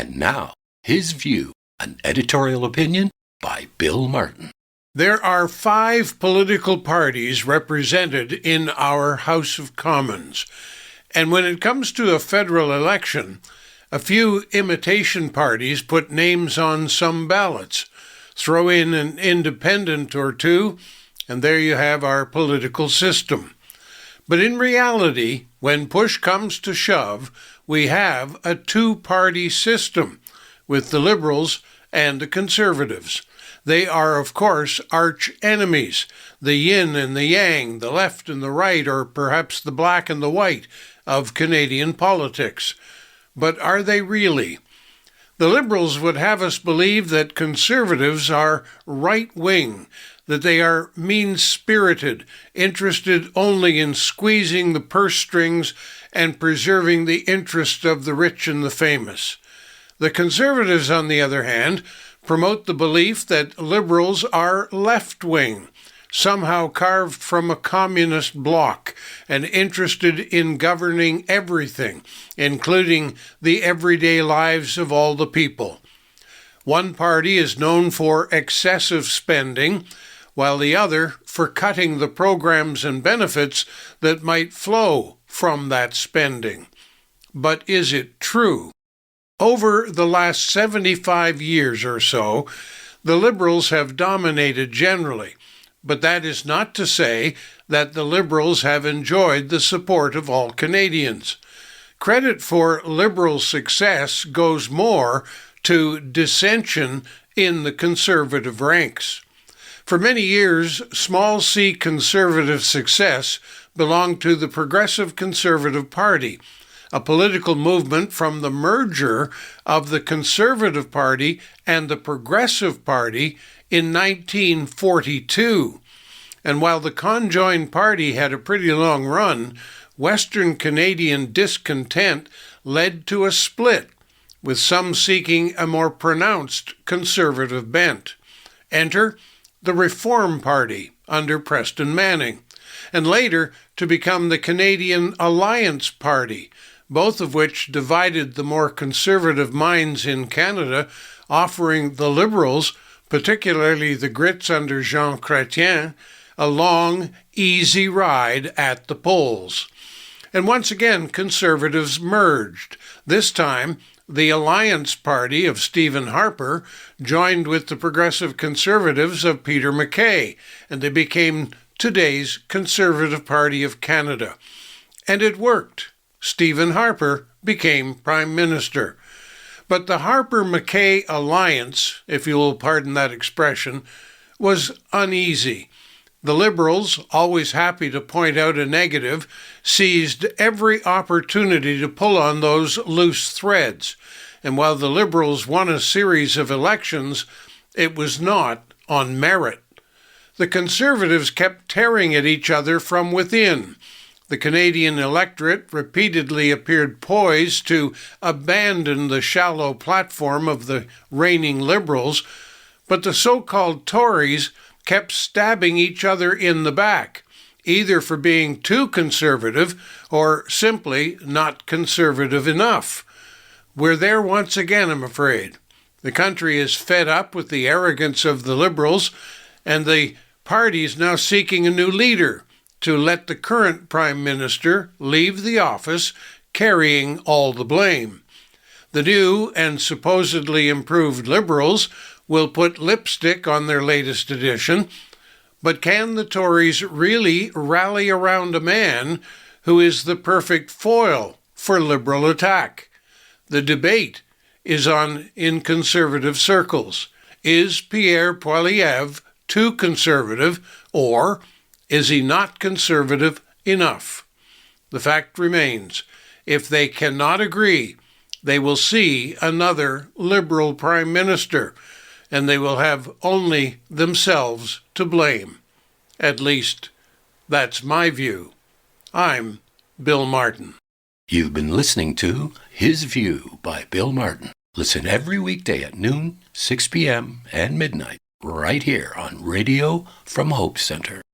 And now, his view, an editorial opinion by Bill Martin. There are 5 political parties represented in our House of Commons. And when it comes to a federal election, a few imitation parties put names on some ballots. Throw in an independent or two, and there you have our political system. But in reality, when push comes to shove, we have a 2-party system with the Liberals and the Conservatives. They are, of course, arch enemies, the yin and the yang, the left and the right, or perhaps the black and the white of Canadian politics. But are they really? The Liberals would have us believe that Conservatives are right-wing, that they are mean-spirited, interested only in squeezing the purse strings and preserving the interests of the rich and the famous. The Conservatives, on the other hand, promote the belief that Liberals are left-wing, somehow carved from a communist bloc and interested in governing everything, including the everyday lives of all the people. One party is known for excessive spending, while the other for cutting the programs and benefits that might flow from that spending. But is it true? Over the last 75 years or so, the Liberals have dominated generally, but that is not to say that the Liberals have enjoyed the support of all Canadians. Credit for Liberal success goes more to dissension in the Conservative ranks. For many years, small c Conservative success belonged to the Progressive Conservative Party, a political movement from the merger of the Conservative Party and the Progressive Party in 1942. And while the conjoined party had a pretty long run, Western Canadian discontent led to a split, with some seeking a more pronounced conservative bent. Enter the Reform Party under Preston Manning, and later to become the Canadian Alliance Party, both of which divided the more conservative minds in Canada, offering the Liberals, particularly the Grits under Jean Chrétien, a long, easy ride at the polls. And once again, Conservatives merged. This time, the Alliance Party of Stephen Harper joined with the Progressive Conservatives of Peter MacKay, and they became today's Conservative Party of Canada. And it worked. Stephen Harper became Prime Minister. But the Harper-MacKay alliance, if you will pardon that expression, was uneasy. The Liberals, always happy to point out a negative, seized every opportunity to pull on those loose threads. And while the Liberals won a series of elections, it was not on merit. The Conservatives kept tearing at each other from within. The Canadian electorate repeatedly appeared poised to abandon the shallow platform of the reigning Liberals, but the so-called Tories kept stabbing each other in the back, either for being too conservative or simply not conservative enough. We're there once again, I'm afraid. The country is fed up with the arrogance of the Liberals, and the party is now seeking a new leader to let the current Prime Minister leave the office carrying all the blame. The new and supposedly improved Liberals will put lipstick on their latest edition, but can the Tories really rally around a man who is the perfect foil for Liberal attack? The debate is on in Conservative circles. Is Pierre Poilievre too conservative, or is he not conservative enough? The fact remains, if they cannot agree, they will see another Liberal Prime Minister, and they will have only themselves to blame. At least, that's my view. I'm Bill Martin. You've been listening to His View by Bill Martin. Listen every weekday at noon, 6 p.m., and midnight, right here on Radio from Hope Center.